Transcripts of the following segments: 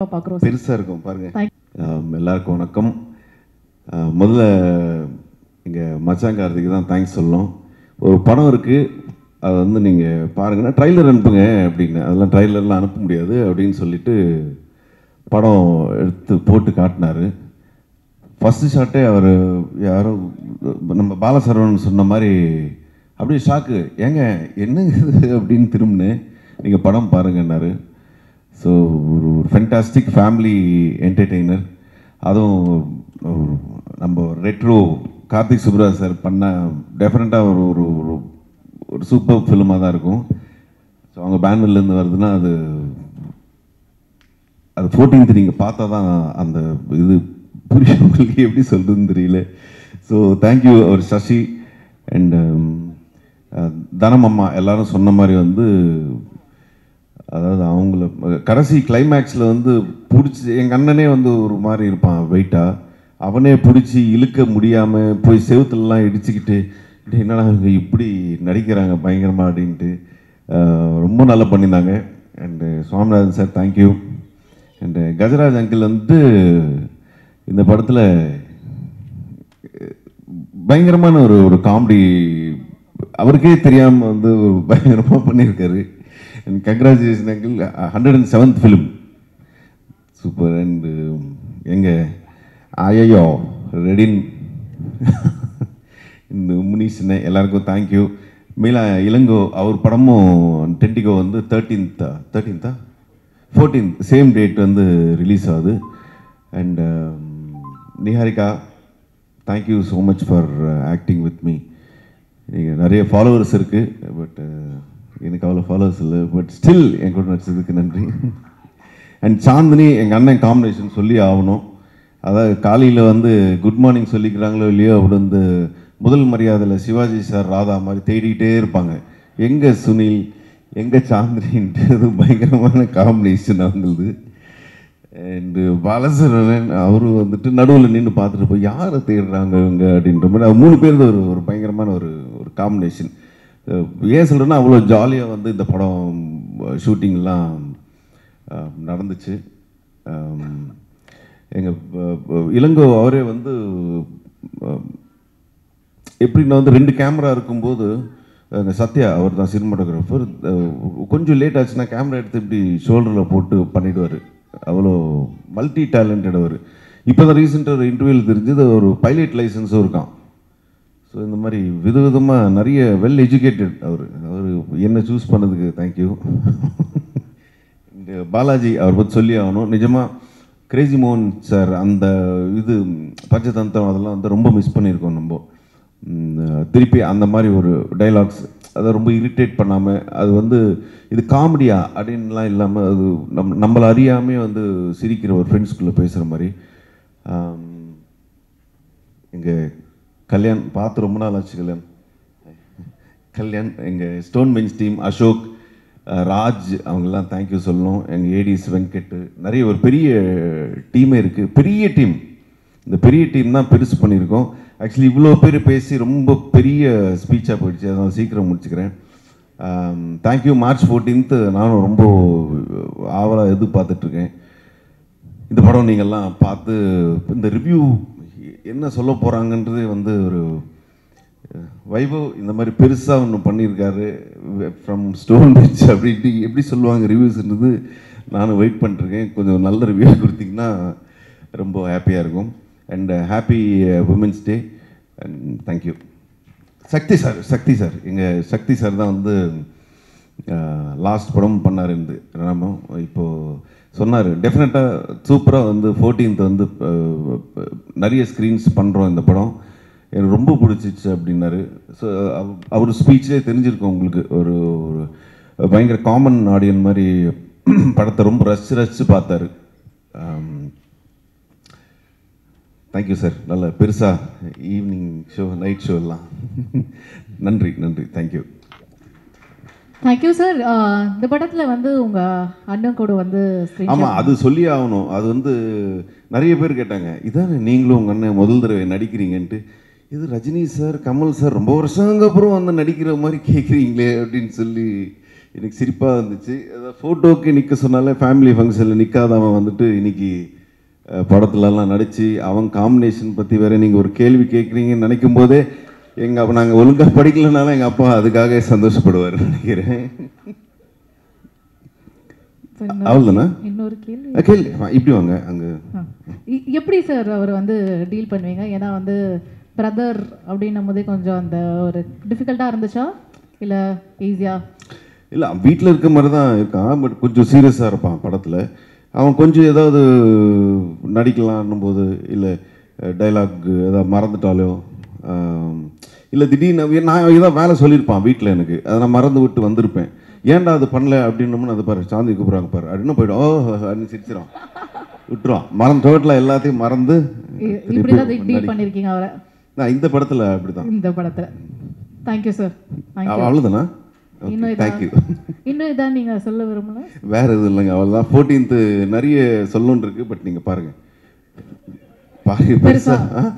பார்க்குறோம். பெருசாக இருக்கும் பாருங்கள். எல்லாருக்கும் வணக்கம். முதல்ல எங்கள் மச்சான் கார்த்திக்கு தான் தேங்க்ஸ் சொல்லணும். ஒரு படம் இருக்குது, அதை வந்து நீங்கள் பாருங்கன்னா ட்ரைலர் அனுப்புங்க அப்படின்னு. அதெல்லாம் ட்ரைலர்லாம் அனுப்ப முடியாது அப்படின்னு சொல்லிட்டு படம் எடுத்து போட்டு காட்டினார். ஃபஸ்ட்டு ஷாட்டே அவர் யாரோ நம்ம பாலசரவணன் சொன்ன மாதிரி அப்படியே ஷாக்கு, ஏங்க என்னங்க அப்படின்னு திரும்பினேன். நீங்கள் படம் பாருங்கன்னாரு. ஸோ ஒரு ஃபென்டாஸ்டிக் ஃபேமிலி என்டர்டெய்னர். அதுவும் நம்ம ரெட்ரோ கார்த்திக் சுப்ராஜ் சார் பண்ண டெஃபினட்டாக ஒரு ஒரு ஒரு சூப்பர் ஃபிலிமாக தான் இருக்கும். ஸோ அவங்க பேனர்லேருந்து வருதுன்னா அது 14th நீங்கள் பார்த்தா தான் அந்த இது புரியும் உங்களுக்கு, எப்படி சொல்கிறதுன்னு தெரியல. ஸோ தேங்க்யூ அவர் சசி அண்ட் தனமம்மா எல்லாரும் சொன்ன மாதிரி வந்து, அதாவது அவங்கள கடைசி கிளைமேக்ஸில் வந்து பிடிச்சி, எங்கள் அண்ணனே வந்து ஒரு மாதிரி இருப்பான் வெயிட்டாக, அவனே பிடிச்சி இழுக்க முடியாமல் போய் செவுத்துலலாம் இடிச்சுக்கிட்டு என்னடா இவங்க இப்படி நடிக்கிறாங்க பயங்கரமாக அப்படின்ட்டு ரொம்ப நல்லா பண்ணியிருந்தாங்க. And Swaminathan sir thank you. And Gajaraj uncle வந்து இந்த படத்தில் பயங்கரமான ஒரு காமெடி, அவருக்கே தெரியாமல் வந்து ஒரு பயங்கரமாக பண்ணியிருக்காரு. And congratulation uncle, 107th film super. And எங்கள் ஐயோ ரெடின் இந்த முனீஷ்னே எல்லாருக்கும் தேங்க்யூ. மீலா இளங்கோ அவர் படமும் டென்டிகோ வந்து 13th 14th சேம் டேட் வந்து ரிலீஸ் ஆகுது. And Niharika thank you so much for acting with me. நீங்கள் நிறைய ஃபாலோவர்ஸ் இருக்குது, பட் எனக்கு அவ்வளோ ஃபாலோவர்ஸ் இல்லை, பட் ஸ்டில் என் கூட நடிச்சதுக்கு நன்றி. அண்ட் சாந்தினி எங்கள் அண்ணன் காம்பினேஷன் சொல்லி ஆகணும். அதாவது காலையில் வந்து குட் மார்னிங் சொல்லிக்கிறாங்களோ இல்லையோ, அப்படி வந்து முதல் மரியாதையில் சிவாஜி சார் ராதா மாதிரி தேடிக்கிட்டே இருப்பாங்க, எங்கே சுனில் எங்கே சாந்தினின்ட்டு. அது பயங்கரமான காம்பினேஷன் அவங்களது. அண்டு பாலசரவணன் அவரு வந்துட்டு நடுவில் நின்று பார்த்துட்டு போய் யாரை தேடுறாங்க இவங்க அப்படின்ற மாதிரி, அது 3 பேர் ஒரு பயங்கரமான ஒரு காம்பினேஷன். ஏன் சொல்கிறேன்னா அவ்வளோ ஜாலியாக வந்து இந்த படம் ஷூட்டிங்லாம் நடந்துச்சு. எங்கள் இளங்கோ அவரே வந்து எப்படின்னா வந்து 2 கேமரா இருக்கும்போது, சத்யா அவர் தான் சினிமாட்டோகிராஃபர், கொஞ்சம் லேட் ஆச்சுன்னா கேமரா எடுத்து இப்படி ஷோல்டரில் போட்டு பண்ணிவிடுவார். அவ்வளோ மல்டி டேலண்டட் அவர். இப்போ தான் ரீசெண்டாக ஒரு இன்டர்வியூவில் தெரிஞ்சது ஒரு பைலட் லைசன்ஸும் இருக்கான். ஸோ இந்த மாதிரி விதவிதமாக நிறைய வெல் எஜுகேட்டட் அவர் என்ன சூஸ் பண்ணதுக்கு தேங்க்யூ. இந்த பாலாஜி அவர் பற்றி சொல்லி ஆகணும். நிஜமாக கிரேசி மோகன் சார் அந்த இது பஞ்சதந்திரம் அதெல்லாம் வந்து ரொம்ப மிஸ் பண்ணியிருக்கோம் நம்ம. திருப்பி அந்த மாதிரி ஒரு டைலாக்ஸ் அதை ரொம்ப இரிட்டேட் பண்ணாமல், அது வந்து இது காமெடியா அப்படின்லாம் இல்லாமல், அது நம்மளை அறியாமே வந்து சிரிக்கிற ஒரு ஃப்ரெண்ட்ஸ்குள்ளே பேசுகிற மாதிரி. எங்கள் கல்யாண் பார்த்து ரொம்ப நாள் ஆச்சு. கல்யாண் எங்கள் stone bench team, Ashok, Raj அவங்கெல்லாம் தேங்க்யூ சொல்லணும். எங்கள் ஏடிஸ் வெங்கட், நிறைய ஒரு பெரிய டீமே இருக்குது, பெரிய டீம். இந்த பெரிய டீம் தான் பெருசு பண்ணியிருக்கோம். ஆக்சுவலி இவ்வளோ பேர் பேசி ரொம்ப பெரிய ஸ்பீச்சாக போயிடுச்சு, அதனால் சீக்கிரம் முடிச்சுக்கிறேன். தேங்க்யூ. மார்ச் 14th நானும் ரொம்ப ஆவலாக எதிர்பார்த்துட்ருக்கேன். இந்த படம் நீங்கள்லாம் பார்த்து இந்த ரிவ்யூ என்ன சொல்ல போகிறாங்கன்றது வந்து ஒரு வைபவ் இந்த மாதிரி பெருசாக ஒன்று பண்ணியிருக்காரு ஃப்ரம் ஸ்டோன் பெஞ்ச் அப்படின்ட்டு எப்படி சொல்லுவாங்க ரிவ்யூஸ்ன்றது நானும் வெயிட் பண்ணிருக்கேன். கொஞ்சம் நல்ல ரிவ்யூ கொடுத்தீங்கன்னா ரொம்ப ஹாப்பியாக இருக்கும். And happy women's day and thank you. Sakthi sir எங்கள் சக்தி சார் தான் வந்து லாஸ்ட் படம் பண்ணார் இருந்து ராமம். இப்போது சொன்னார் டெஃபினட்டாக சூப்பராக வந்து 14th வந்து நிறைய ஸ்க்ரீன்ஸ் பண்ணுறோம் இந்த படம், எனக்கு ரொம்ப பிடிச்சிச்சு அப்படின்னாரு. ஸோ அவர் ஸ்பீச்லேயே தெரிஞ்சிருக்கோம் உங்களுக்கு, ஒரு பயங்கர காமன் ஆடியன் மாதிரி படத்தை ரொம்ப ரசித்து பார்த்தாரு. Thank you sir. நல்ல பெருசாக ஈவினிங் ஷோ நைட் ஷோ எல்லாம் நன்றி தேங்க்யூ. Thank you sir. இந்த படத்தில் வந்து உங்கள் அண்ணன் கூட வந்து ஆமாம், அது சொல்லி ஆகணும். அது வந்து நிறைய பேர் கேட்டாங்க, இதானே நீங்களும் உங்கள் அண்ணன் முதல் தடவை நடிக்கிறீங்கன்ட்டு. இது ரஜினி சார் கமல் சார் ரொம்ப வருஷங்க அப்புறம் வந்து நடிக்கிற மாதிரி கேட்குறீங்களே அப்படின்னு சொல்லி எனக்கு சிரிப்பாக இருந்துச்சு. அதாவது ஃபோட்டோவுக்கு நிற்க சொன்னாலே ஃபேமிலி ஃபங்க்ஷனில் நிற்காதவன் வந்துட்டு இன்னைக்கு படத்துலலாம் நடித்து அவன் காம்பினேஷன் பற்றி வேறு நீங்கள் ஒரு கேள்வி கேட்குறீங்கன்னு நினைக்கும் போதே எங்கள் அப்பா நாங்கள் ஒழுங்காக படிக்கலைனாலும் எங்கள் அப்பா அதுக்காக சந்தோஷப்படுவார் நினைக்கிறேன். அவ்வளோதானா? இன்னொரு கேள்வி கேள்வி இப்படி வாங்க அங்கே. எப்படி சார் அவர் வந்து டீல் பண்ணுவீங்க? ஏன்னா வந்து பிரதர் அப்படின்னும் போதே கொஞ்சம் அந்த ஒரு டிஃபிகல்ட்டாக இருந்துச்சா இல்லை ஈஸியா? இல்லை, வீட்டில் இருக்க மாதிரி தான் இருக்கான். பட் கொஞ்சம் சீரியஸாக இருப்பான் படத்தில். அவன் கொஞ்சம் ஏதாவது நடிக்கலான்னும் போது இல்லை டைலாக் ஏதாவது மறந்துட்டாலோ இல்லை திடீர்னு நான் ஏதாவது வேலை சொல்லியிருப்பான் வீட்டில் எனக்கு, அதை நான் மறந்து விட்டு வந்திருப்பேன். ஏன்டா அது பண்ணல அப்படின்னோம்னு அதை பாரு சாந்தி கூப்பிட்றாங்க பாரு அப்படின்னு போய்டும். அப்படின்னு சிரிச்சிடும், விட்டுருவான். டோட்டலாக எல்லாத்தையும் மறந்து டீல் பண்ணியிருக்கீங்க அவரை. நான் இந்த படத்தில் அப்படி தான். இந்த படத்தில் தேங்க்யூ சார். அவ்வளோதானா? தேங்க்யூ. இன்னும் இதான் நீங்கள் சொல்ல விரும்பல? வேறு எதுவும் இல்லைங்க, அவ்வளோதான். 14th நிறைய சொல்லணுன்னு இருக்குது. பட் நீங்கள் பாருங்கள்,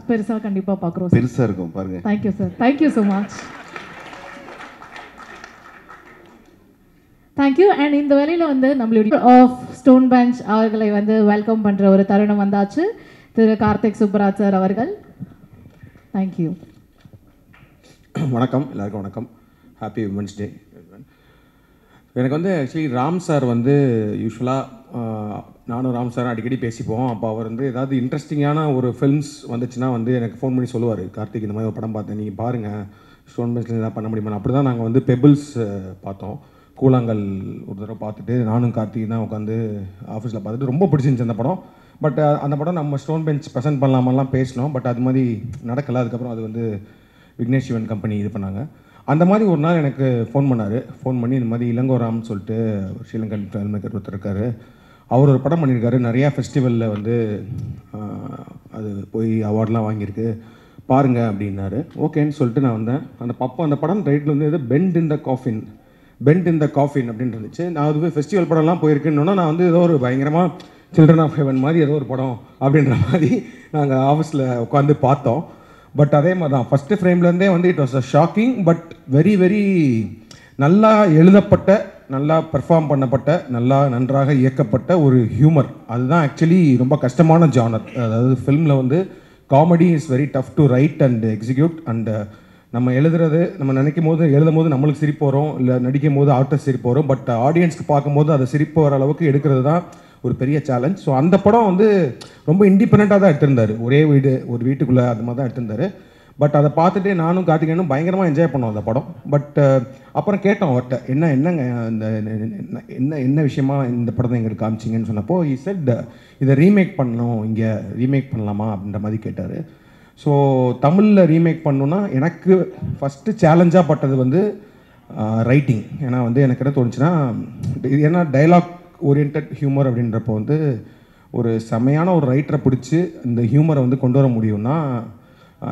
பெருசா கண்டிப்பா பார்க்குறோம். பெருசாக இருக்கும் பாருங்கள். Thank you sir. Thank you so much. Thank you. And இந்த வேலையில் வந்து நம்மளுடைய ஆஃப் ஸ்டோன் பெஞ்ச் அவர்களை வந்து வெல்கம் பண்ணுற ஒரு தருணம் வந்தாச்சு. திரு கார்த்திக் சுப்பராஜ் சார் அவர்கள். தேங்க்யூ. வணக்கம், எல்லாருக்கும் வணக்கம். Happy women's day. எனக்கு வந்து ஆக்சுவலி ராம் சார் வந்து யூஸ்வலாக நானும் ராம் சாரும் அடிக்கடி பேசிப்போம். அப்போ அவர் வந்து ஏதாவது இன்ட்ரெஸ்டிங்கான ஒரு ஃபில்ம்ஸ் வந்துச்சுன்னா வந்து எனக்கு ஃபோன் பண்ணி சொல்லுவார், கார்த்திக் இந்த மாதிரி ஒரு படம் பார்த்தேன், நீங்கள் பாருங்கள், ஸ்டோன் பெஞ்சில் எதாவது பண்ண முடியுமா. அப்படி தான் நாங்கள் வந்து பெபிள்ஸ் பார்த்தோம். கூழாங்கல் ஒரு தடவை பார்த்துட்டு நானும் கார்த்திக் தான் உட்காந்து ஆஃபீஸில் பார்த்துட்டு ரொம்ப பிடிச்சிருந்துச்சு அந்த படம். பட் அந்த படம் நம்ம ஸ்டோன் பெஞ்ச் ப்ரெசென்ட் பண்ணலாமெல்லாம் பேசினோம். பட் அது மாதிரி நடக்கலை. அதுக்கப்புறம் அது வந்து விக்னேஷ் சிவன் கம்பெனி இது பண்ணாங்க. அந்த மாதிரி ஒரு நாள் எனக்கு ஃபோன் பண்ணார். ஃபோன் பண்ணி இந்த மாதிரி இளங்கோராம்னு சொல்லிட்டு ஒரு ஸ்ரீலங்கன் ஃபில்ம் மேக்கர் ஒருத்தர் இருக்கார், அவர் ஒரு படம் பண்ணியிருக்காரு, நிறையா ஃபெஸ்டிவலில் வந்து அது போய் அவார்ட்லாம் வாங்கியிருக்கு, பாருங்கள் அப்படின்னாரு. ஓகேன்னு சொல்லிட்டு நான் வந்தேன். அந்த படம் ரைட்டில் வந்து எது பெண்ட் இன் த காஃபின் அப்படின்னு இருந்துச்சு. நான் அதுவே ஃபெஸ்டிவல் படம்லாம் போயிருக்கேன்னா நான் வந்து ஏதோ ஒரு பயங்கரமாக சில்ட்ரன் ஆஃப் ஹெவன் மாதிரி ஏதோ ஒரு படம் அப்படின்ற மாதிரி நாங்கள் ஆஃபீஸில் உட்காந்து பார்த்தோம். பட் அதே மாதிரி தான் ஃபஸ்ட்டு ஃப்ரேம்லேருந்தே வந்து it was a shocking but very very நல்லா எழுதப்பட்ட, நல்லா பெர்ஃபார்ம் பண்ணப்பட்ட, நன்றாக இயக்கப்பட்ட ஒரு ஹியூமர். அதுதான் ஆக்சுவலி ரொம்ப கஷ்டமான ஜானர். அதாவது ஃபில்மில் வந்து comedy is very tough to right and execute. And நம்ம எழுதும் போது நம்மளுக்கு சிரிப்பு வரும், இல்லை நடிக்கும் போது ஆர்டிஸ்ட் சிரிப்பு வரும். பட் ஆடியன்ஸ்க்கு பார்க்கும்போது அதை சிரிப்பு வர அளவுக்கு எடுக்கிறது தான் ஒரு பெரிய சேலஞ்ச். ஸோ அந்த படம் வந்து ரொம்ப இண்டிபெண்ட்டாக தான் எடுத்திருந்தார். ஒரு வீட்டுக்குள்ளே அந்த மாதிரி தான் எடுத்திருந்தார். பட் அதை பார்த்துட்டு நானும் கார்த்திகேயனும் பயங்கரமாக என்ஜாய் பண்ணோம் அந்த படம். பட் அப்புறம் கேட்டோம் அவர்கிட்ட, என்னங்க என்ன விஷயமா இந்த படத்தை எங்களுக்கு காமிச்சிங்கன்னு சொன்னப்போ he said இதை ரீமேக் பண்ணணும், இங்கே ரீமேக் பண்ணலாமா அப்படின்ற மாதிரி கேட்டார். ஸோ தமிழில் ரீமேக் பண்ணணுன்னா எனக்கு ஃபஸ்ட்டு சேலஞ்சாக பட்டது வந்து ரைட்டிங். ஏன்னா வந்து எனக்கு என்ன தோணுச்சுன்னா, ஏன்னா டைலாக் ஓரியன்ட் ஹியூமர் அப்படின்றப்போ வந்து ஒரு செமையான ஒரு ரைட்டரை பிடிச்சி இந்த ஹியூமரை வந்து கொண்டு வர முடியும்னா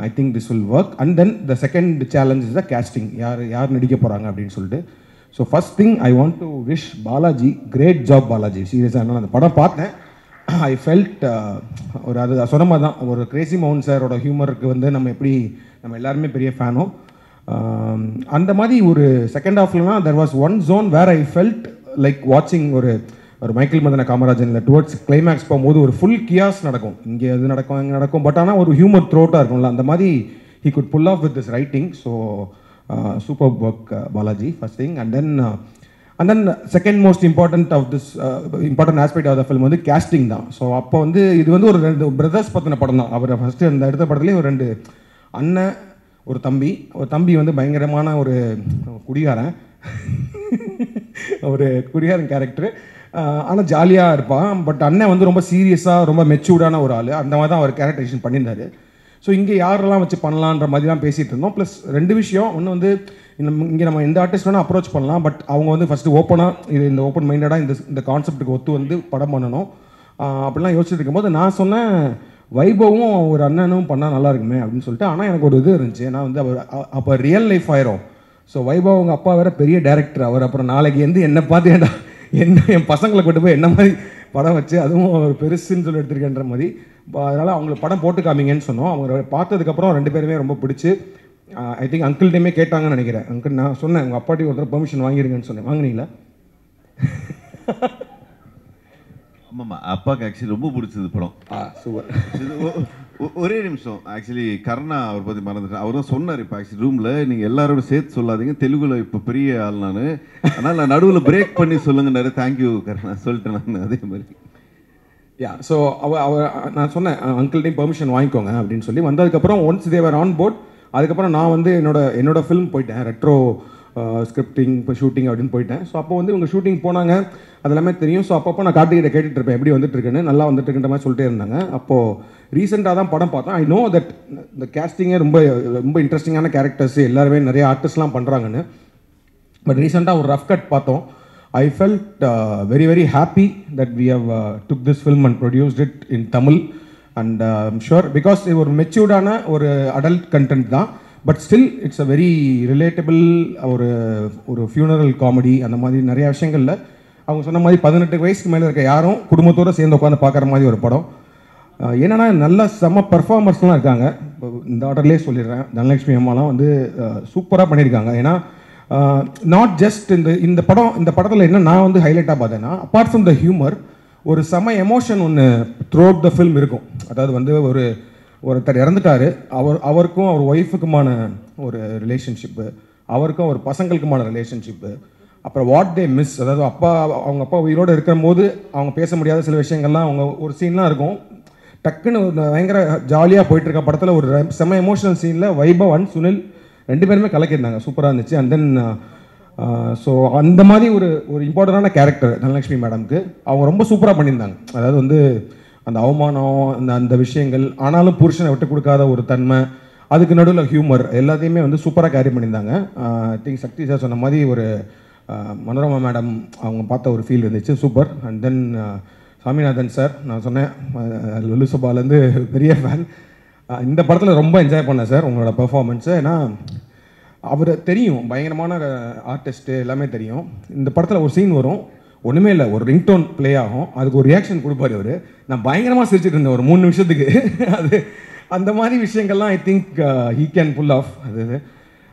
I think this will work. And then the second challenge is the casting, யார் நடிக்க போகிறாங்க அப்படின்னு சொல்லிட்டு. So first thing I want to wish Balaji, great job Balaji. சீரியஸாக நான் அந்த படம் பார்த்தேன், ஐ ஃபெல்ட் அது சொன்ன மாதிரி தான் ஒரு கிரேசி மோகன் சாரோட ஹியூமருக்கு வந்து நம்ம எல்லாருமே பெரிய ஃபேனும். அந்த மாதிரி ஒரு செகண்ட் ஹாஃப்லனா there was one zone where I felt like வாட்சிங் ஒரு மைக்கேல் மதன காமராஜனில் டுவர்ட்ஸ் கிளைமேக்ஸ் போகும்போது ஒரு ஃபுல் கியாஸ் நடக்கும், இங்கே எது நடக்கும் அங்கே நடக்கும். பட் ஆனால் ஒரு ஹியூமர் த்ரோட்டாக இருக்கும்ல, அந்த மாதிரி he could pull off with this writing. So super work Balaji, first thing. And then second most important aspect of the film வந்து கேஸ்டிங் தான். ஸோ அப்போ வந்து இது வந்து ஒரு 2 பிரதர்ஸ் பற்றின படம் தான். அவர் ஃபஸ்ட்டு அந்த எடுத்த படத்துலேயே ஒரு 2 அண்ணன், ஒரு தம்பி வந்து பயங்கரமான ஒரு குடிகாரன் கேரக்டர். ஆனால் ஜாலியாக இருப்பான். பட் அண்ணன் வந்து ரொம்ப சீரியஸாக ரொம்ப மெச்சூர்டான ஒரு ஆள். அந்த மாதிரி தான் அவர் கேரக்டரைசேஷன் பண்ணியிருந்தார். ஸோ இங்கே யாரெல்லாம் வச்சு பண்ணலான்ற மாதிரி தான் பேசிகிட்டு இருந்தோம். ப்ளஸ் 2 விஷயம். ஒன்று வந்து இங்கே நம்ம எந்த ஆர்டிஸ்ட் வேணால் அப்ரோச் பண்ணலாம். பட் அவங்க வந்து ஃபஸ்ட்டு ஓப்பனாக இந்த ஓப்பன் மைண்டடாக இந்த கான்செப்ட்டுக்கு ஒத்து வந்து படம் பண்ணணும் அப்படிலாம் யோசிச்சுட்டு இருக்கும்போது நான் சொன்னேன், வைபவும் ஒரு அண்ணனும் பண்ணால் நல்லா இருக்குமே அப்படின்னு சொல்லிட்டு. ஆனால் எனக்கு ஒரு இது இருந்துச்சு, ஏன்னா வந்து அவர் அப்போ ரியல் லைஃப் ஆயிரும். ஸோ வைபவ் அவங்க அப்பா வேறு பெரிய டேரக்டர். அவர் அப்புறம் நாளைக்கு என்னை பார்த்து என் பசங்களை கொண்டு போய் என்ன மாதிரி படம் வச்சு அதுவும் அவர் பெருசுன்னு சொல்லி எடுத்திருக்கேன்ற மாதிரி. அதனால் அவங்களுக்கு படம் போட்டு காமிங்கன்னு சொன்னோம். அவங்க பார்த்ததுக்கப்புறம் 2 பேருமே ரொம்ப பிடிச்சி ஐ திங்க் அங்கிள்டையுமே கேட்டாங்கன்னு நினைக்கிறேன். அங்கிள் நான் சொன்னேன் உங்கள் அப்பாட்டி ஒருத்தர் பெர்மிஷன் வாங்கிடுங்கன்னு சொன்னேன். வாங்கினீங்களா? ஆமாம்மா, அப்பாவுக்கு ஆக்சுவலி ரொம்ப பிடிச்சது படம். சூப்பர். ஒரே நிமிஷம், ஆக்சுவலி கர்ணா அவர் பற்றி மறந்துட்டேன். அவர் தான் சொன்னார் இப்போ ஆக்சுவலி ரூமில், நீங்கள் எல்லாரோட சேர்த்து சொல்லாதீங்க, தெலுங்குல இப்போ பெரிய ஆள் நான், அதனால் நான் நடுவில் பிரேக் பண்ணி சொல்லுங்கன்னாரு. தேங்க்யூ கர்ணா சொல்லிட்டேன் நான். அதே மாதிரி ஸோ நான் சொன்னேன் அங்கிள்டையும் பெர்மிஷன் வாங்கிக்கோங்க அப்படின்னு சொல்லி வந்ததுக்கப்புறம் ஒன்ஸ் தேவர் ஆன் போர்ட். அதுக்கப்புறம் நான் வந்து என்னோட ஃபிலிம் போயிட்டேன், ரெட்ரோ ஸ்கிரிப்டிங் இப்போ ஷூட்டிங் அப்படின்னு போயிட்டேன். ஸோ அப்போ வந்து இவங்க ஷூட்டிங் போனாங்க, அது எல்லாமே தெரியும். ஸோ அப்பப்போ நான் கார்த்திகிட்ட கேட்டுட்டு இருப்பேன் எப்படி வந்துட்டுருக்குன்னு, நல்லா வந்துட்டுருக்குன்ற மாதிரி சொல்லிட்டே இருந்தாங்க. அப்போது ரீசெண்டாக தான் படம் பார்த்தேன். ஐ நோ தட் இந்த கேஸ்டிங்கே ரொம்ப ரொம்ப இன்ட்ரெஸ்டிங்கான கேரக்டர்ஸ் எல்லாருமே நிறைய ஆர்டிஸ்ட்லாம் பண்ணுறாங்கன்னு. பட் ரீசெண்டாக ஒரு ரஃப் கட் பார்த்தோம். I felt very very happy that we have took this film and produced it in Tamil, and I'm sure because it was matured ஆன ஒரு adult content தான், but still it's a very relatable ஒரு funeral comedy. அந்த மாதிரி நிறைய விஷயங்கள்ல அவங்க சொன்ன மாதிரி 18 வயசுக்கு மேலே இருக்க யாரும் குடும்பத்தோடு சேர்ந்து உட்காந்து பார்க்குற மாதிரி ஒரு படம். என்னென்னா நல்ல செம்ம பர்ஃபார்மர்ஸ்லாம் இருக்காங்க. இந்த ஆர்டர்லேயே சொல்லிடுறேன், தனலட்சுமி அம்மாலாம் வந்து சூப்பராக பண்ணியிருக்காங்க. ஏன்னா நாட் ஜஸ்ட் இந்த படத்தில் என்ன நான் வந்து ஹைலைட்டாக பார்த்தேன்னா, அப்பார்ட் ஃப்ரம் த ஹியூமர் ஒரு செம எமோஷன் ஒன்று த்ரூ அவுட் த ஃபில்ம் இருக்கும். அதாவது வந்து ஒருத்தர் இறந்துட்டார், அவருக்கும் அவர் ஒய்ஃபுக்குமான ஒரு ரிலேஷன்ஷிப்பு, அவருக்கும் அவர் பசங்களுக்குமான ரிலேஷன்ஷிப்பு, அப்புறம் வாட் தே மிஸ், அதாவது அவங்க அப்பா உயிரோடு இருக்கிற போது அவங்க பேச முடியாத சில விஷயங்கள்லாம் அவங்க ஒரு சீன்லாம் இருக்கும். டக்குன்னு பயங்கர ஜாலியாக போயிட்டுருக்க படத்தில் ஒரு செம எமோஷனல் சீனில் வைபவ் அண்ட் சுனில் 2 பேருமே கலக்கியிருந்தாங்க, சூப்பராக இருந்துச்சு. அண்ட் தென் ஸோ அந்த மாதிரி ஒரு இம்பார்ட்டண்டான கேரக்டர் தனலட்சுமி மேடம்க்கு அவங்க ரொம்ப சூப்பராக பண்ணியிருந்தாங்க. அதாவது வந்து அந்த அவமானம், அந்த விஷயங்கள், ஆனாலும் புருஷனை விட்டு கொடுக்காத ஒரு தன்மை, அதுக்கு நடுவில் ஹியூமர், எல்லாத்தையுமே வந்து சூப்பராக கேரி பண்ணியிருந்தாங்க. ஐ திங்க் சக்தி சார் சொன்ன மாதிரி ஒரு மனோரமா மேடம் அவங்க பார்த்த ஒரு ஃபீல் இருந்துச்சு, super. And then Saminathan sir, நான் சொன்னேன் லுலுசபாலேருந்து பெரிய ஃபேன். இந்த படத்தில் ரொம்ப என்ஜாய் பண்ணேன் சார் உங்களோட பெர்ஃபார்மன்ஸு. ஏன்னா அவர் தெரியும் பயங்கரமான ஆர்டிஸ்ட்டு, எல்லாமே தெரியும். இந்த படத்தில் ஒரு சீன் வரும், ஒன்றுமே இல்லை, ஒரு ரிங்டோன் ப்ளே ஆகும், அதுக்கு ஒரு ரியாக்ஷன் கொடுப்பாரு அவர். நான் பயங்கரமாக சிரிச்சிட்டு இருந்தேன் ஒரு 3 நிமிஷத்துக்கு. அது அந்த மாதிரி விஷயங்கள்லாம் I think he can pull off அது.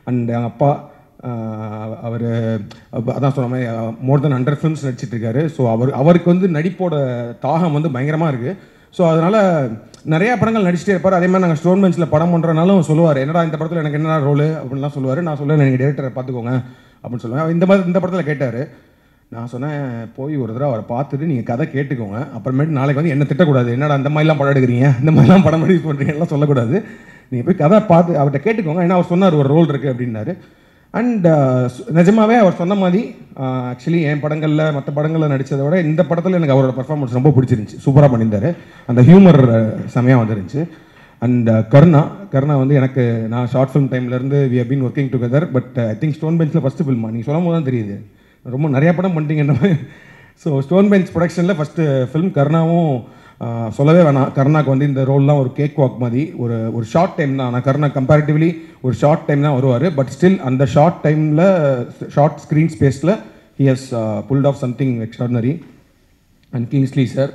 அண்ட் எங்கள் அப்பா அவர் அதான் சொன்ன மாதிரி மோர் தென் 100 ஃபிலிம்ஸ் நடிச்சிட்ருக்காரு. ஸோ அவருக்கு வந்து நடிப்போட தாகம் வந்து பயங்கரமாக இருக்குது. ஸோ அதனால் நிறையா படங்கள் நடிச்சிட்டே இருப்பார். அதே மாதிரி நாங்கள் ஸ்டோன் பெஞ்சில் படம் பண்ணுறனாலும் சொல்லுவார், என்னடா இந்த படத்தில் எனக்கு என்ன ரோல் அப்படின்லாம் சொல்லுவார். நான் சொல்லுவேன் நீங்கள் டேரக்டரை பார்த்துக்கோங்க அப்படின்னு சொல்லுவேன். இந்த படத்தில் கேட்டார். நான் சொன்னேன் போய் ஒரு தடவை அவரை பார்த்துட்டு நீங்கள் கதை கேட்டுக்கோங்க, அப்புறமேட்டு நாளைக்கு வந்து என்ன திட்டக்கூடாது, என்னடா இந்த மாதிரிலாம் படம் எடுக்கிறீங்க, இந்த மாதிரிலாம் படம் ரிலீஸ் பண்ணுறீங்கலாம் சொல்லக்கூடாது, நீங்கள் போய் கதை பார்த்து அவர்கிட்ட கேட்டுக்கோங்க. ஏன்னா அவர் சொன்னார் ஒரு ரோல் இருக்குது அப்படின்னாரு. அண்ட் நிஜமாகவே அவர் சொன்ன மாதிரி ஆக்சுவலி என் படங்களில் மற்ற படங்களில் நடித்ததை விட இந்த படத்தில் எனக்கு அவரோட பர்ஃபார்மன்ஸ் ரொம்ப பிடிச்சிருந்துச்சி, சூப்பராக பண்ணியிருந்தார். அந்த ஹியூமர் செமையாக வந்துருந்துச்சு. அண்ட் கருணா வந்து எனக்கு நான் ஷார்ட் ஃபிலிம் டைம்லேருந்து we have been working together. But I think Stone பெஞ்சில் ஃபஸ்ட்டு ஃபில்மா நீங்கள் சொல்லும் போது தான் தெரியுது, ரொம்ப நிறையா படம் பண்ணிட்டீங்கன்ற மாதிரி. ஸோ ஸ்டோன் பெஞ்ச் ப்ரொடக்ஷனில் ஃபஸ்ட்டு ஃபிலிம் கருணாவும் சொல்லவே வேணாம். கருணாக்கு வந்து இந்த ரோல்லாம் ஒரு கேக் வாக் மாதிரி ஒரு ஷார்ட் டைம் தான். ஆனால் கருணா கம்பேரிட்டிவ்லி ஒரு ஷார்ட் டைம் தான் வருவார். பட் ஸ்டில் அந்த ஷார்ட் டைமில் ஷார்ட் ஸ்க்ரீன் ஸ்பேஸில் he has pulled off something extraordinary. And Kingsley sir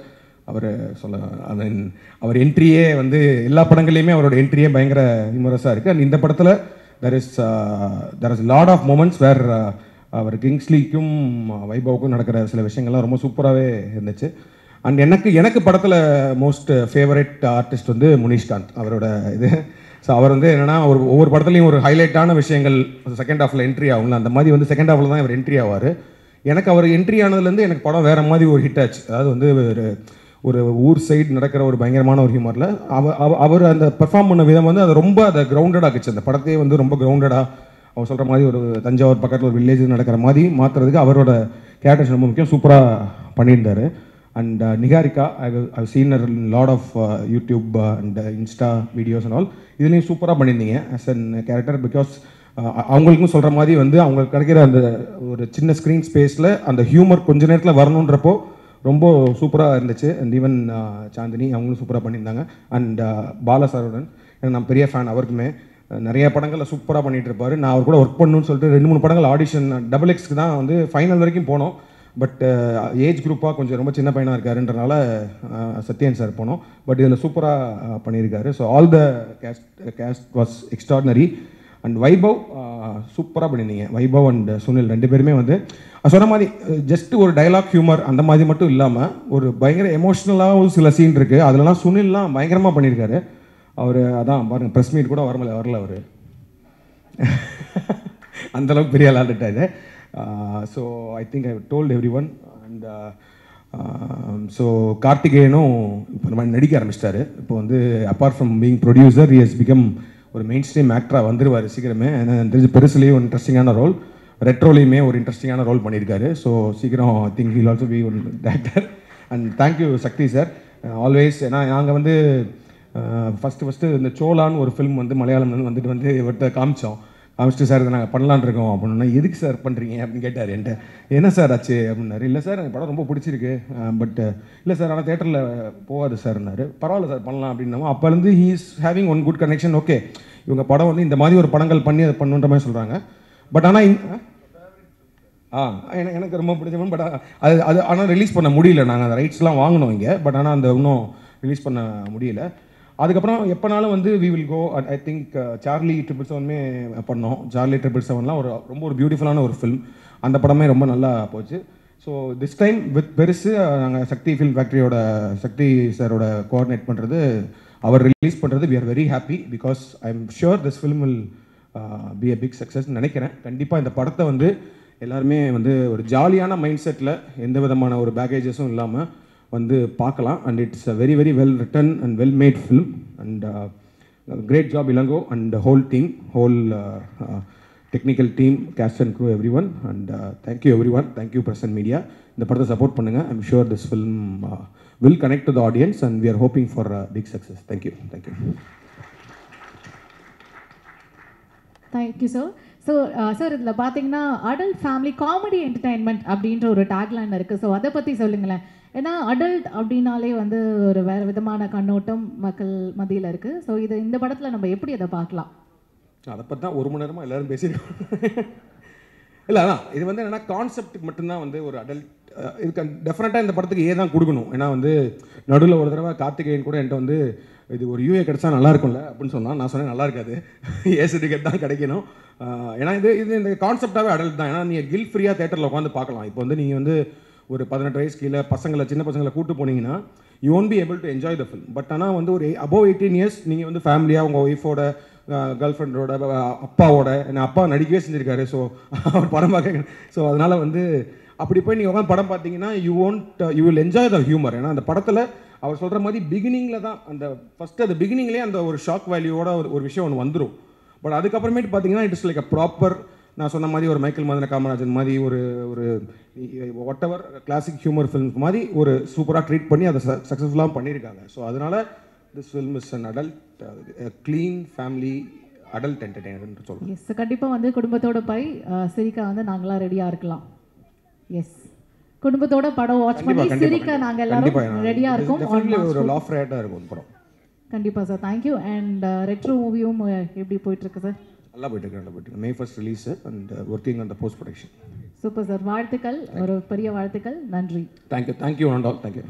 அவர் என்ட்ரியே வந்து எல்லா படங்கள்லையுமே அவரோட என்ட்ரியே பயங்கர ஹியூமரஸாக இருக்குது. அண்ட் இந்த படத்தில் there is lot of moments where அவர் கிங்ஸ்லிக்கும் வைபவுக்கும் நடக்கிற சில விஷயங்கள்லாம் ரொம்ப சூப்பராகவே இருந்துச்சு. அண்ட் எனக்கு படத்தில் மோஸ்ட் ஃபேவரட் ஆர்டிஸ்ட் வந்து முனிஷ்காந்த் அவரோட இது. ஸோ அவர் வந்து என்னென்னா ஒவ்வொரு படத்துலையும் ஒரு ஹைலைட்டான விஷயங்கள் செகண்ட் ஹாஃபில் என்ட்ரி ஆகும்ல, அந்த மாதிரி வந்து செகண்ட் ஹாஃபில் தான் அவர் என்ட்ரி ஆவார். எனக்கு அவர் என்ட்ரி ஆனதுலேருந்து எனக்கு படம் வேறு மாதிரி ஒரு ஹிட் ஆச்சு. அதாவது வந்து ஒரு ஊர் சைடு நடக்கிற ஒரு பயங்கரமான ஒரு ஹியூமரில் அவர் அந்த பெர்ஃபார்ம் பண்ண விதம் வந்து அதை கிரவுண்டடாக ஆக்குச்சு. அந்த படத்தையே வந்து ரொம்ப கிரவுண்டடாக அவர் சொல்கிற மாதிரி ஒரு தஞ்சாவூர் பக்கத்தில் ஒரு வில்லேஜ் நடக்கிற மாதிரி மாற்றுறதுக்கு அவரோட கேரக்டர்ஸ் ரொம்ப முக்கியம், சூப்பராக பண்ணியிருந்தார். And Niharika I seen lot of YouTube and Insta videos and all, இதுலேயும் சூப்பராக பண்ணியிருந்தீங்க ஆஸ் அன் கேரக்டர். பிகாஸ் அவங்களுக்கும் சொல்கிற மாதிரி வந்து அவங்களுக்கு கிடைக்கிற அந்த ஒரு சின்ன ஸ்க்ரீன் ஸ்பேஸில் அந்த ஹியூமர் கொஞ்ச நேரத்தில் வரணுன்றப்போ ரொம்ப சூப்பராக இருந்துச்சு. அண்ட் ஈவன் சாந்தினி அவங்களும் சூப்பராக பண்ணியிருந்தாங்க. அண்ட் பாலா சாருடன் எனக்கு நான் பெரிய ஃபேன், அவருக்குமே நிறைய படங்களில் சூப்பராக பண்ணிகிட்டு இருப்பார். நான் அவர் கூட ஒர்க் பண்ணணும்னு சொல்லிட்டு 2-3 படங்கள் ஆடிஷன் XXXக்கு தான் வந்து ஃபைனல் வரைக்கும் போனோம். பட் ஏஜ் குரூப்பாக கொஞ்சம் ரொம்ப சின்ன பையனாக இருக்காருன்றனால சத்யன் சார் போனோம். பட் இதில் சூப்பராக பண்ணியிருக்காரு. So all the cast was extraordinary. And Vaibhav சூப்பராக பண்ணியிருந்தீங்க. வைபவ் அண்ட் சுனில் 2 பேருமே வந்து சொன்ன மாதிரி ஜஸ்ட் ஒரு டைலாக் ஹியூமர் அந்த மாதிரி மட்டும் இல்லாமல் ஒரு பயங்கர எமோஷ்னலாகவும் சில சீன் இருக்குது. அதுலலாம் சுனில்லாம் பயங்கரமாக பண்ணியிருக்காரு. அவர் அதான் பாருங்கள், ப்ரெஸ் மீட் கூட வரல அவர் அந்தளவுக்கு பெரிய விளாண்டுட்டாரு. So I think I told everyone. And so கார்த்திகேயனும் இப்போ நம்ம நடிக்க ஆரம்பிச்சிட்டாரு. இப்போ வந்து apart from being producer he has become ஒரு மெயின் ஸ்ட்ரீம் ஆக்டராக வந்துடுவார் சீக்கிரமே. தெரிஞ்சு பெருசுலேயும் ஒரு இன்ட்ரெஸ்டிங்கான ரோல், ரெட்ரோலையுமே ஒரு இன்ட்ரெஸ்டிங்கான ரோல் பண்ணியிருக்காரு. ஸோ சீக்கிரம் I think he'll also be one director. And thank you Sakthi sir always. ஏன்னா நாங்கள் வந்து ஃபஸ்ட்டு இந்த சோலான்னு ஒரு ஃபிலிம் வந்து மலையாளம்னு வந்துட்டு இவர்கிட்ட காமிச்சிட்டு சார் இதை நாங்கள் பண்ணலான் இருக்கோம் அப்படின்னா, எதுக்கு சார் பண்ணுறீங்க அப்படின்னு கேட்டார் என்கிட்ட. என்ன சார் ஆச்சு அப்படின்னாரு. இல்லை சார் எனக்கு படம் ரொம்ப பிடிச்சிருக்கு, பட் இல்லை சார் ஆனால் தேட்டரில் போகாது சார்னாரு. பரவாயில்ல சார் பண்ணலாம் அப்படின்னா, அப்போலேருந்து he is having one good connection. Okay இவங்க படம் வந்து இந்த மாதிரி ஒரு படங்கள் பண்ணி அதை பண்ணுன்ற மாதிரி சொல்கிறாங்க. பட் ஆனால் எனக்கு ரொம்ப பிடிச்ச பட் அது ஆனால் ரிலீஸ் பண்ண முடியல. நாங்கள் அந்த ரைட்ஸ்லாம் வாங்கினோம் இங்கே, பட் ஆனால் அந்த இன்னும் ரிலீஸ் பண்ண முடியல. அதுக்கப்புறம் எப்போனாலும் வந்து we will go. I think Charlie 777 பண்ணோம். சார்லி 777லாம் ரொம்ப ஒரு பியூட்டிஃபுல்லான ஒரு ஃபிலிம். அந்த படமே ரொம்ப நல்லா போச்சு. ஸோ திஸ் டைம் வித் பெருசு நாங்கள் சக்தி ஃபிலிம் ஃபேக்ட்ரியோட சக்தி சாரோட கோஆர்டினேட் பண்ணுறது, அவர் ரிலீஸ் பண்ணுறது we are very happy because I am sure this film will be a big success நினைக்கிறேன். கண்டிப்பாக இந்த படத்தை வந்து எல்லாருமே வந்து ஒரு ஜாலியான மைண்ட் செட்டில் எந்த விதமான ஒரு பேக்கேஜஸும் இல்லாமல் வந்து பார்க்கலாம். And it's a very very well written and well made film. And great job Elango and whole team, whole technical team, cast and crew, everyone. And thank you everyone. Thank you present media. இந்த படத்தை support பண்ணுங்கள். I am sure this film will connect to the audience and we are hoping for big success. Thank you. Thank you sir. So sir இதில் பார்த்தீங்கன்னா adult family comedy entertainment அப்படின்ற ஒரு tagline இருக்குது. So அதை பற்றி சொல்லுங்களேன். ஏன்னா அடல்ட் அப்படின்னாலே வந்து ஒரு வேறு விதமான கண்ணோட்டம் மக்கள் மத்தியில் இருக்குது. ஸோ இந்த படத்தில் நம்ம எப்படி அதை பார்க்கலாம்? அதை பற்றி தான் 1 மணி நேரமாக எல்லோரும் பேசியிருக்கோம். இல்லை அதான் இது வந்து என்னென்னா கான்செப்ட்டுக்கு மட்டும்தான் வந்து ஒரு அடல்ட் இதுக்கு டெஃபினட்டாக இந்த படத்துக்கு தான் கொடுக்கணும். ஏன்னா வந்து நடுவில் ஒரு தடவை கார்த்திகேயன் கூட என்கிட்ட வந்து இது ஒரு யூஏ கிடச்சா நல்லா இருக்கும்ல அப்படின்னு சொன்னால், நான் சொன்னேன் நல்லா இருக்காது, சர்டிஃபிகேட் தான் கிடைக்கணும். ஏன்னா இது இந்த கான்செப்டாகவே அடல்ட் தான். ஏன்னா நீங்கள் கில் ஃப்ரீயாக தேட்டரில் உட்காந்து பார்க்கலாம். இப்போ வந்து நீங்கள் வந்து ஒரு 18 வயசு கீழே சின்ன பசங்களை கூட்டு போனீங்கன்னா you won't be able to enjoy the film. But ஆனால் வந்து ஒரு அபோவ் 18 இயர்ஸ் நீங்கள் வந்து ஃபேமிலியாக உங்கள் ஒய்ஃபோட கேர்ள் ஃப்ரெண்டோட அப்பாவோட, என்ன அப்பா நடிக்கவே செஞ்சுருக்காரு. ஸோ அவர் படம் பார்க்க, ஸோ அதனால் வந்து அப்படி போய் நீங்கள் உட்காந்து படம் பார்த்தீங்கன்னா you will enjoy the humour. ஏன்னா அந்த படத்தில் அவர் சொல்கிற மாதிரி பிகினிங்கில் தான் அந்த ஃபஸ்ட்டு அந்த பிகினிங்லேயே அந்த ஒரு ஷாக் வேல்யூவோட ஒரு விஷயம் ஒன்று வந்துடும். பட் அதுக்கப்புறமேட்டு பார்த்தீங்கன்னா it is like a proper, நான் சொன்ன மாதிரி ஒரு மைக்கேல் மதன காமராஜன் மாதிரி ஒரு what ever classic humour film மாதிரி ஒரு சூப்பராக ட்ரீட் பண்ணி அதை சக்ஸஸ்ஃபுல்லாக பண்ணியிருக்காங்க. ஸோ அதனால் this film is an adult clean family adult என்டர்டெய்னர்னு சொல்லுவோம். எஸ், கண்டிப்பாக வந்து குடும்பத்தோட போய் சிரிக்க வந்து நாங்களாம் ரெடியாக இருக்கலாம். எஸ், குடும்பத்தோட படம் வாட்ச் பண்ணி சிரிக்க நாங்கள் எல்லாரும் ரெடியாக இருக்கோம். ஒரு லாஃப் ரேட்டாக இருக்கும் படம். கண்டிப்பாக சார். தேங்க்யூ. அண்ட் ரெட்ரோ மூவியும் எப்படி போயிட்டுருக்கு சார்? நல்லா போயிட்டு May 1st release and working on the post production. Super sir. வாழ்த்துக்கள், ஒரு பெரிய வாழ்த்துக்கள். நன்றி. தேங்க்யூ.